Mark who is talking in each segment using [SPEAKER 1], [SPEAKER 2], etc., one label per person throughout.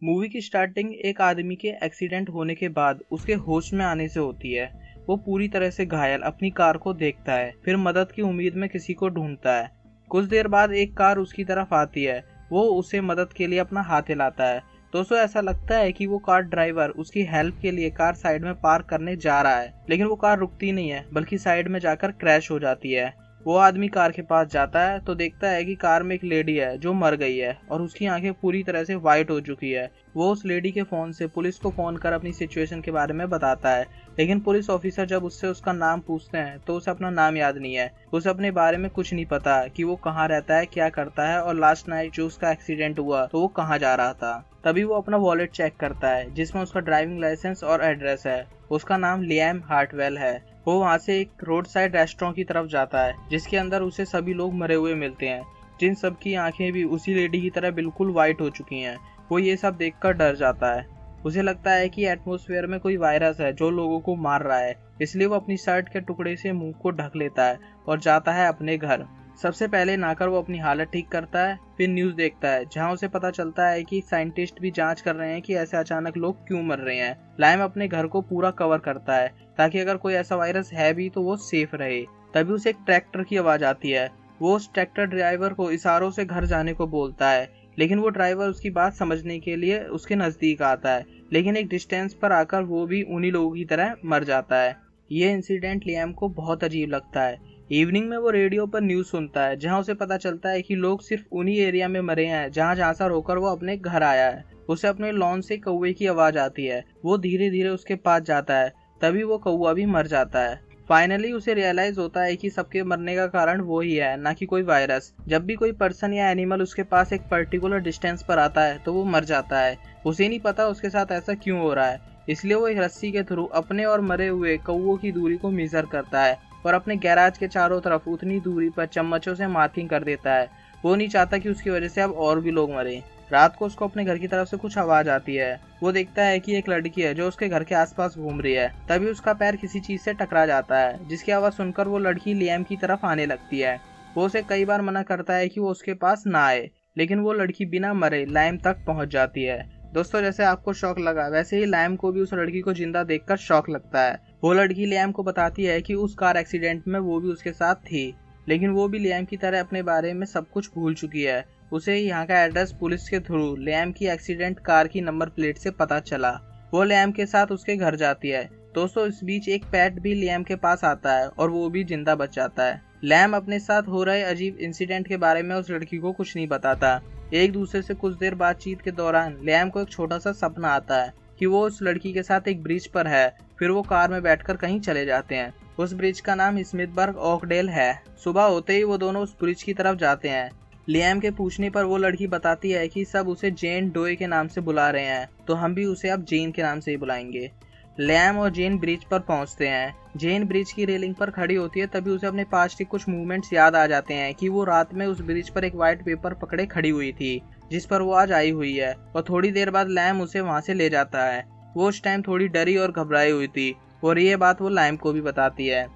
[SPEAKER 1] Movie की starting एक आदमी के एक्सीडेंट होने के बाद उसके होश में आने से होती है। वो पूरी तरह से घायल अपनी कार को देखता है, फिर मदद की उम्मीद में किसी को ढूंढता है। कुछ देर बाद एक कार उसकी तरफ आती है। वो उसे मदद के लिए अपना हाथ हिलाता है। दोस्तों, ऐसा लगता है कि वो कार ड्राइवर उसकी हेल्प के लिए कार साइड में पार्क करने जा रहा है, लेकिन वो कार रुकती नहीं है बल्कि साइड में जाकर क्रैश हो जाती है। वो आदमी कार के पास जाता है तो देखता है कि कार में एक लेडी है जो मर गई है और उसकी आंखें पूरी तरह से वाइट हो चुकी है। वो उस लेडी के फोन से पुलिस को फोन कर अपनी सिचुएशन के बारे में बताता है, लेकिन पुलिस ऑफिसर जब उससे उसका नाम पूछते हैं तो उसे अपना नाम याद नहीं है। उसे अपने बारे में कुछ नहीं पता कि वो कहाँ रहता है, क्या करता है और लास्ट नाइट जो उसका एक्सीडेंट हुआ तो वो कहाँ जा रहा था। तभी वो अपना वॉलेट चेक करता है जिसमें उसका ड्राइविंग लाइसेंस और एड्रेस है। उसका नाम लियाम हार्टवेल है। वो वहाँ से एक रोड साइड रेस्टोरेंट की तरफ जाता है जिसके अंदर उसे सभी लोग मरे हुए मिलते हैं, जिन सब की आंखें भी उसी लेडी की तरह बिल्कुल वाइट हो चुकी हैं। वो ये सब देखकर डर जाता है। उसे लगता है कि एटमॉस्फेयर में कोई वायरस है जो लोगों को मार रहा है, इसलिए वो अपनी शर्ट के टुकड़े से मुंह को ढक लेता है और जाता है अपने घर। सबसे पहले नहाकर वो अपनी हालत ठीक करता है, फिर न्यूज़ देखता है जहां उसे पता चलता है कि साइंटिस्ट भी जांच कर रहे हैं कि ऐसे अचानक लोग क्यों मर रहे हैं। लाइम अपने घर को पूरा कवर करता है ताकि अगर कोई ऐसा वायरस है भी तो वो सेफ रहे। तभी उसे एक ट्रैक्टर की आवाज आती है। वो उस ट्रैक्टर ड्राइवर को इशारों से घर जाने को बोलता है, लेकिन वो ड्राइवर उसकी बात समझने के लिए उसके नजदीक आता है, लेकिन एक डिस्टेंस पर आकर वो भी उन्हीं लोगों की तरह मर जाता है। ये इंसिडेंट लियाम को बहुत अजीब लगता है। इवनिंग में वो रेडियो पर न्यूज सुनता है जहां उसे पता चलता है कि लोग सिर्फ उन्हीं एरिया में मरे हैं जहां झांसा होकर वो अपने घर आया है। उसे अपने लॉन से कौवे की आवाज आती है। वो धीरे धीरे उसके पास जाता है, तभी वो कौवा भी मर जाता है। फाइनली उसे रियलाइज होता है कि सबके मरने का कारण वो ही है, ना कि कोई वायरस। जब भी कोई पर्सन या एनिमल उसके पास एक पर्टिकुलर डिस्टेंस पर आता है तो वो मर जाता है। उसे नहीं पता उसके साथ ऐसा क्यों हो रहा है, इसलिए वो एक रस्सी के थ्रू अपने और मरे हुए कौवों की दूरी को मेजर करता है और अपने गैराज के चारों तरफ उतनी दूरी पर चम्मचों से मार्किंग कर देता है। वो नहीं चाहता कि उसकी वजह से अब और भी लोग मरे। रात को उसको अपने घर की तरफ से कुछ आवाज आती है। वो देखता है कि एक लड़की है जो उसके घर के आसपास घूम रही है। तभी उसका पैर किसी चीज से टकरा जाता है, जिसकी आवाज सुनकर वो लड़की लियाम की तरफ आने लगती है। वो उसे कई बार मना करता है कि वो उसके पास ना आए, लेकिन वो लड़की बिना मरे लाइम तक पहुंच जाती है। दोस्तों, जैसे आपको शौक लगा वैसे ही लाइम को भी उस लड़की को जिंदा देखकर शौक लगता है। वो लड़की लियाम को बताती है कि उस कार एक्सीडेंट में वो भी उसके साथ थी, लेकिन वो भी लियाम की तरह अपने बारे में सब कुछ भूल चुकी है। उसे यहाँ का एड्रेस पुलिस के थ्रू लियाम की एक्सीडेंट कार की नंबर प्लेट से पता चला। वो लियाम के साथ उसके घर जाती है। दोस्तों, इस बीच एक पेट भी लियाम के पास आता है और वो भी जिंदा बच जाता है। लियाम अपने साथ हो रहे अजीब इंसिडेंट के बारे में उस लड़की को कुछ नहीं बताता। एक दूसरे से कुछ देर बातचीत के दौरान लियाम को एक छोटा सा सपना आता है कि वो उस लड़की के साथ एक ब्रिज पर है। फिर वो कार में बैठकर कहीं चले जाते हैं। उस ब्रिज का नाम स्मिथबर्ग ओकडेल है। सुबह होते ही वो दोनों उस ब्रिज की तरफ जाते हैं। लियाम के पूछने पर वो लड़की बताती है कि सब उसे जेन डोए के नाम से बुला रहे हैं, तो हम भी उसे अब जेन के नाम से ही बुलाएंगे। लियाम और जेन ब्रिज पर पहुंचते हैं। जेन ब्रिज की रेलिंग पर खड़ी होती है, तभी उसे अपने पास्ट के कुछ मूवमेंट्स याद आ जाते हैं कि वो रात में उस ब्रिज पर एक व्हाइट पेपर पकड़े खड़ी हुई थी जिस पर वो आज आई हुई है, और थोड़ी देर बाद लियाम उसे वहां से ले जाता है। वो उस टाइम थोड़ी डरी और घबराई हुई थी और ये बात वो लियाम को भी बताती है।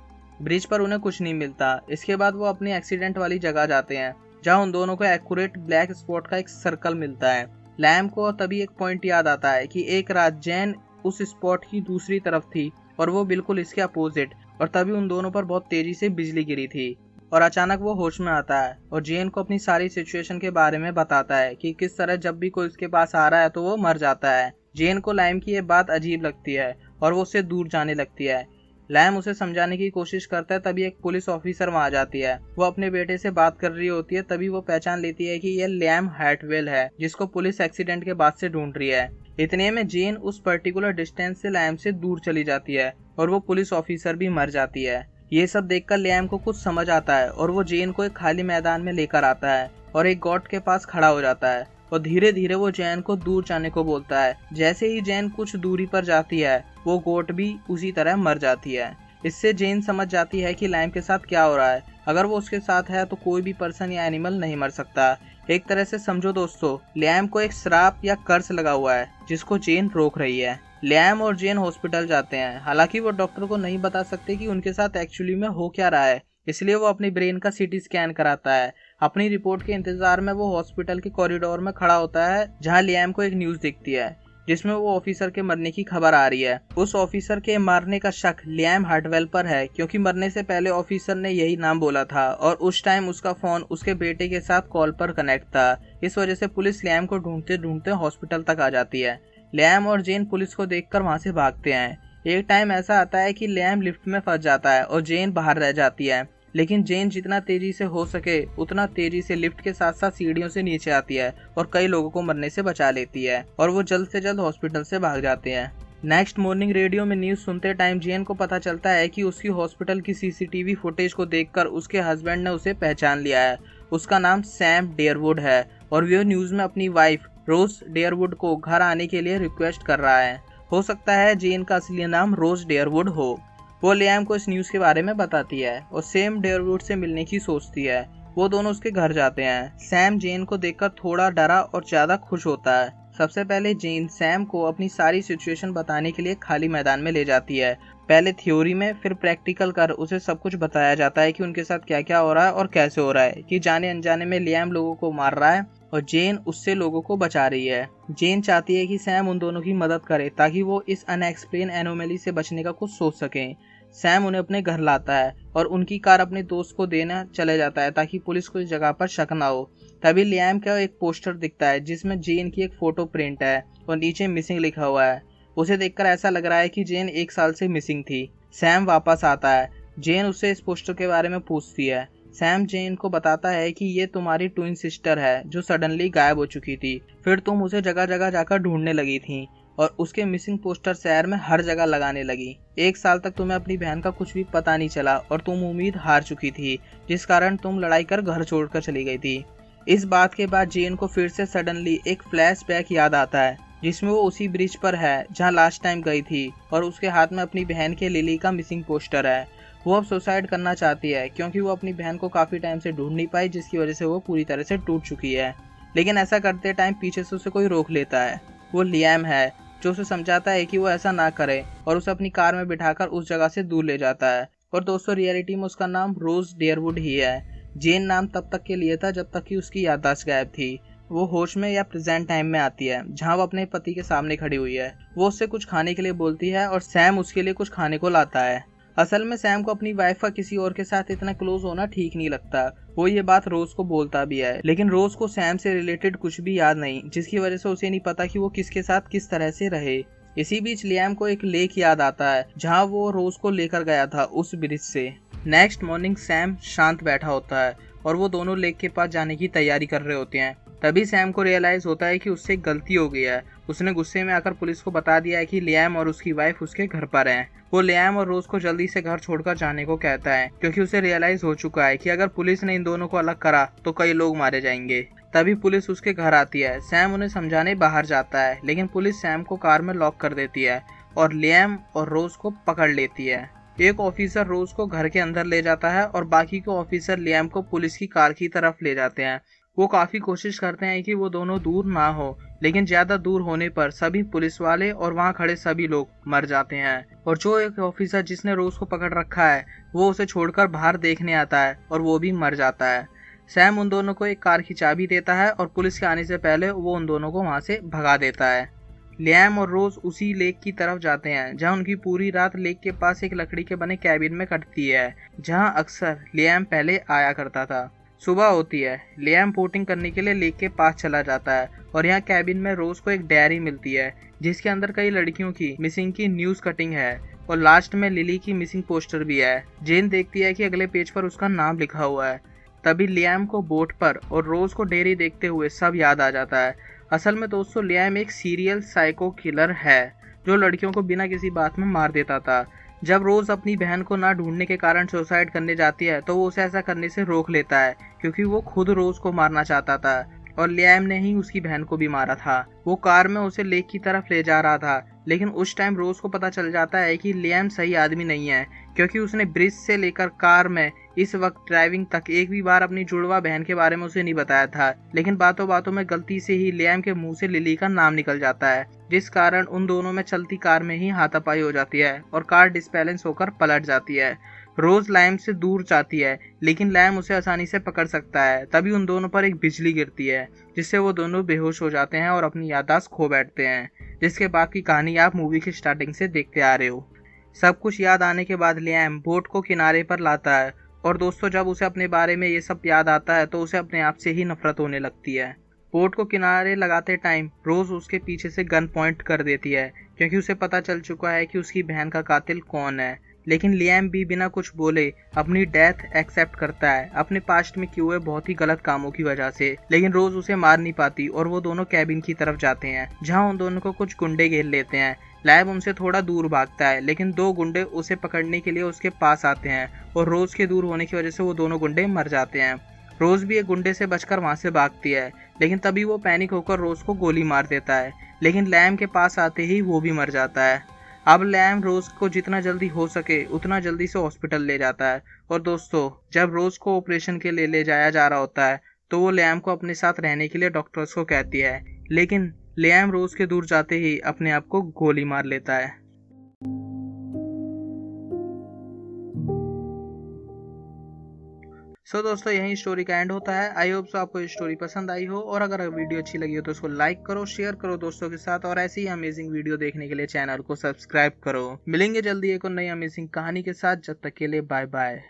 [SPEAKER 1] ब्रिज पर उन्हें कुछ नहीं मिलता। इसके बाद वो अपनी एक्सीडेंट वाली जगह जाते हैं जहां उन दोनों को एक्यूरेट ब्लैक स्पॉट का एक सर्कल मिलता है। लियाम को तभी एक पॉइंट याद आता है कि एक रात जेन उस स्पॉट की दूसरी तरफ थी और वो बिल्कुल इसके अपोजिट, और तभी उन दोनों पर बहुत तेजी से बिजली गिरी थी। और अचानक वो होश में आता है और जेन को अपनी सारी सिचुएशन के बारे में बताता है कि किस तरह जब भी कोई उसके पास आ रहा है तो वो मर जाता है। जेन को लियाम की ये बात अजीब लगती है और वो उससे दूर जाने लगती है। लियाम उसे समझाने की कोशिश करता है, तभी एक पुलिस ऑफिसर वहां आ जाती है। वो अपने बेटे से बात कर रही होती है, तभी वो पहचान लेती है कि यह लियाम हार्टवेल है जिसको पुलिस एक्सीडेंट के बाद से ढूंढ रही है। इतने में जेन उस पर्टिकुलर डिस्टेंस से लियाम से दूर चली जाती है और वो पुलिस ऑफिसर भी मर जाती है। ये सब देखकर लियाम को कुछ समझ आता है और वो जेन को एक खाली मैदान में लेकर आता है और एक गॉट के पास खड़ा हो जाता है और धीरे धीरे वो जैन को दूर जाने को बोलता है। जैसे ही जैन कुछ दूरी पर जाती है वो गोट भी उसी तरह मर जाती है। इससे जेन समझ जाती है कि लियाम के साथ क्या हो रहा है। अगर वो उसके साथ है तो कोई भी पर्सन या एनिमल नहीं मर सकता। एक तरह से समझो दोस्तों, लियाम को एक श्राप या कर्स लगा हुआ है जिसको जेन रोक रही है। लियाम और जेन हॉस्पिटल जाते हैं। हालांकि वो डॉक्टर को नहीं बता सकते कि उनके साथ एक्चुअली में हो क्या रहा है, इसलिए वो अपने ब्रेन का सीटी स्कैन कराता है। अपनी रिपोर्ट के इंतजार में वो हॉस्पिटल के कॉरिडोर में खड़ा होता है, जहां लियाम को एक न्यूज दिखती है जिसमें वो ऑफिसर के मरने की खबर आ रही है। उस ऑफिसर के मारने का शक लियाम हार्टवेल पर है, क्योंकि मरने से पहले ऑफिसर ने यही नाम बोला था और उस टाइम उसका फोन उसके बेटे के साथ कॉल पर कनेक्ट था। इस वजह से पुलिस लियाम को ढूंढते ढूंढते हॉस्पिटल तक आ जाती है। लियाम और जेन पुलिस को देखकर वहां से भागते हैं। एक टाइम ऐसा आता है कि लियाम लिफ्ट में फंस जाता है और जेन बाहर रह जाती है, लेकिन जेन जितना तेजी से हो सके उतना तेजी से लिफ्ट के साथ साथ सीढ़ियों से नीचे आती है और कई लोगों को मरने से बचा लेती है और वो जल्द से जल्द हॉस्पिटल से भाग जाते हैं। नेक्स्ट मॉर्निंग रेडियो में न्यूज सुनते टाइम जेन को पता चलता है कि उसकी हॉस्पिटल की सीसीटीवी फुटेज को देखकर उसके हस्बैंड ने उसे पहचान लिया है। उसका नाम सैम डेयरवुड है और वो न्यूज में अपनी वाइफ रोज डेयरवुड को घर आने के लिए रिक्वेस्ट कर रहा है। हो सकता है जेन का असली नाम रोज डेयरवुड हो। वो लियाम को इस न्यूज के बारे में बताती है और सैम डेयरवुड से मिलने की सोचती है। वो दोनों उसके घर जाते हैं। सैम जेन को देखकर थोड़ा डरा और ज्यादा खुश होता है। सबसे पहले जेन सैम को अपनी सारी सिचुएशन बताने के लिए खाली मैदान में ले जाती है। पहले थ्योरी में फिर प्रैक्टिकल कर उसे सब कुछ बताया जाता है कि उनके साथ क्या क्या हो रहा है और कैसे हो रहा है, कि जाने अनजाने में लियाम लोगों को मार रहा है और जेन उससे लोगों को बचा रही है। जेन चाहती है कि सैम उन दोनों की मदद करे ताकि वो इस अनएक्सप्लेन एनोमली से बचने का कुछ सोच सकें। सैम उन्हें अपने घर लाता है और उनकी कार अपने दोस्त को देना चले जाता है ताकि पुलिस को इस जगह पर शक ना हो। तभी लियाम का एक पोस्टर दिखता है जिसमें जेन की एक फोटो प्रिंट है और नीचे मिसिंग लिखा हुआ है। उसे देखकर ऐसा लग रहा है कि जेन 1 साल से मिसिंग थी। सैम वापस आता है। जेन उससे इस पोस्टर के बारे में पूछती है। सैम जेन को बताता है कि ये तुम्हारी ट्विन सिस्टर है जो सडनली गायब हो चुकी थी, फिर तुम उसे जगह जगह जाकर ढूंढने लगी थी और उसके मिसिंग पोस्टर शहर में हर जगह लगाने लगी। 1 साल तक तुम्हें अपनी बहन का कुछ भी पता नहीं चला और तुम उम्मीद हार चुकी थी, जिस कारण तुम लड़ाई कर घर छोड़कर चली गई थी। इस बात के बाद जेन को फिर से सडनली एक फ्लैशबैक याद आता है जिसमें वो उसी ब्रिज पर है जहां लास्ट टाइम गई थी और उसके हाथ में अपनी बहन के लिली का मिसिंग पोस्टर है। वो अब सुसाइड करना चाहती है क्योंकि वो अपनी बहन को काफी टाइम से ढूंढ नहीं पाई, जिसकी वजह से वो पूरी तरह से टूट चुकी है। लेकिन ऐसा करते टाइम पीछे से उसे कोई रोक लेता है। वो लियाम है जो उसे समझाता है कि वो ऐसा ना करे और उसे अपनी कार में बिठाकर उस जगह से दूर ले जाता है। और दोस्तों, रियलिटी में उसका नाम रोज डेयरवुड ही है। जेन नाम तब तक के लिए था जब तक कि उसकी याददाश्त गायब थी। वो होश में या प्रेजेंट टाइम में आती है जहां वो अपने पति के सामने खड़ी हुई है। वो उससे कुछ खाने के लिए बोलती है और सैम उसके लिए कुछ खाने को लाता है। असल में सैम को अपनी वाइफ का किसी और के साथ इतना क्लोज होना ठीक नहीं लगता। वो ये बात रोज को बोलता भी है, लेकिन रोज को सैम से रिलेटेड कुछ भी याद नहीं, जिसकी वजह से उसे नहीं पता कि वो किसके साथ किस तरह से रहे। इसी बीच लियाम को एक लेक याद आता है जहाँ वो रोज को लेकर गया था उस ब्रिज से। नेक्स्ट मॉर्निंग सैम शांत बैठा होता है और वो दोनों लेक के पास जाने की तैयारी कर रहे होते हैं। तभी सैम को रियलाइज होता है कि उससे गलती हो गई है। उसने गुस्से में आकर पुलिस को बता दिया है कि लियाम और उसकी वाइफ उसके घर पर हैं। वो लियाम और रोज को जल्दी से घर छोड़कर जाने को कहता है क्योंकि उसे रियलाइज हो चुका है कि अगर पुलिस ने इन दोनों को अलग करा तो कई लोग मारे जाएंगे। तभी पुलिस उसके घर आती है। सैम उन्हें समझाने बाहर जाता है, लेकिन पुलिस सैम को कार में लॉक कर देती है और लियाम और रोज को पकड़ लेती है। एक ऑफिसर रोज को घर के अंदर ले जाता है और बाकी के ऑफिसर लियाम को पुलिस की कार की तरफ ले जाते हैं। वो काफी कोशिश करते हैं कि वो दोनों दूर ना हो, लेकिन ज्यादा दूर होने पर सभी पुलिस वाले और वहाँ खड़े सभी लोग मर जाते हैं। और जो एक ऑफिसर जिसने रोज को पकड़ रखा है वो उसे छोड़कर बाहर देखने आता है और वो भी मर जाता है। सैम उन दोनों को एक कार की चाबी देता है और पुलिस के आने से पहले वो उन दोनों को वहाँ से भगा देता है। लियाम और रोज उसी लेक की तरफ जाते हैं जहाँ उनकी पूरी रात लेक के पास एक लकड़ी के बने कैबिन में कटती है, जहाँ अक्सर लियाम पहले आया करता था। सुबह होती है। लियाम बोटिंग करने के लिए लेक के पास चला जाता है और यहाँ कैबिन में रोज को एक डायरी मिलती है जिसके अंदर कई लड़कियों की मिसिंग की न्यूज कटिंग है और लास्ट में लिली की मिसिंग पोस्टर भी है। जेन देखती है कि अगले पेज पर उसका नाम लिखा हुआ है। तभी लियाम को बोट पर और रोज को डायरी देखते हुए सब याद आ जाता है। असल में दोस्तों, लियाम एक सीरियल साइको किलर है जो लड़कियों को बिना किसी बात में मार देता था। जब रोज अपनी बहन को ना ढूंढने के कारण सुसाइड करने जाती है तो वो उसे ऐसा करने से रोक लेता है क्योंकि वो खुद रोज को मारना चाहता था और लियाम ने ही उसकी बहन को भी मारा था। वो कार में उसे लेक की तरफ ले जा रहा था, लेकिन उस टाइम रोज को पता चल जाता है कि लियाम सही आदमी नहीं है क्योंकि उसने ब्रिज से लेकर कार में इस वक्त ड्राइविंग तक एक भी बार अपनी जुड़वा बहन के बारे में उसे नहीं बताया था। लेकिन बातों बातों में गलती से ही लियाम के मुंह से लिली का नाम निकल जाता है, जिस कारण उन दोनों में चलती कार में ही हाथापाई हो जाती है और कार डिसबैलेंस होकर पलट जाती है। रोज लैम से दूर जाती है, लेकिन लैम उसे आसानी से पकड़ सकता है। तभी उन दोनों पर एक बिजली गिरती है, जिससे वो दोनों बेहोश हो जाते हैं और अपनी याददाश्त खो बैठते हैं। जिसके बाद की कहानी आप मूवी की स्टार्टिंग से देखते आ रहे हो। सब कुछ याद आने के बाद लैम बोट को किनारे पर लाता है, और दोस्तों जब उसे अपने बारे में ये सब याद आता है तो उसे अपने आप से ही नफरत होने लगती है। बोट को किनारे लगाते टाइम रोज उसके पीछे से गन पॉइंट कर देती है, क्योंकि उसे पता चल चुका है कि उसकी बहन का कातिल कौन है। लेकिन लियाम भी बिना कुछ बोले अपनी डेथ एक्सेप्ट करता है, अपने पास्ट में किए हुए बहुत ही गलत कामों की वजह से। लेकिन रोज उसे मार नहीं पाती और वो दोनों कैबिन की तरफ जाते हैं, जहां उन दोनों को कुछ गुंडे घेर लेते हैं। लैम उनसे थोड़ा दूर भागता है, लेकिन 2 गुंडे उसे पकड़ने के लिए उसके पास आते हैं, और रोज के दूर होने की वजह से वो दोनों गुंडे मर जाते हैं। रोज भी एक गुंडे से बचकर वहां से भागती है, लेकिन तभी वो पैनिक होकर रोज को गोली मार देता है। लेकिन लैम के पास आते ही वो भी मर जाता है। अब लैम रोज को जितना जल्दी हो सके उतना जल्दी से हॉस्पिटल ले जाता है। और दोस्तों जब रोज को ऑपरेशन के लिए ले जाया जा रहा होता है तो वो लैम को अपने साथ रहने के लिए डॉक्टर्स को कहती है, लेकिन लैम रोज के दूर जाते ही अपने आप को गोली मार लेता है। दोस्तों यही स्टोरी का एंड होता है। आई होप सो आपको ये स्टोरी पसंद आई हो, और अगर वीडियो अच्छी लगी हो तो उसको लाइक करो, शेयर करो दोस्तों के साथ, और ऐसी ही अमेजिंग वीडियो देखने के लिए चैनल को सब्सक्राइब करो। मिलेंगे जल्दी एक और नई अमेजिंग कहानी के साथ, जब तक के लिए बाय बाय।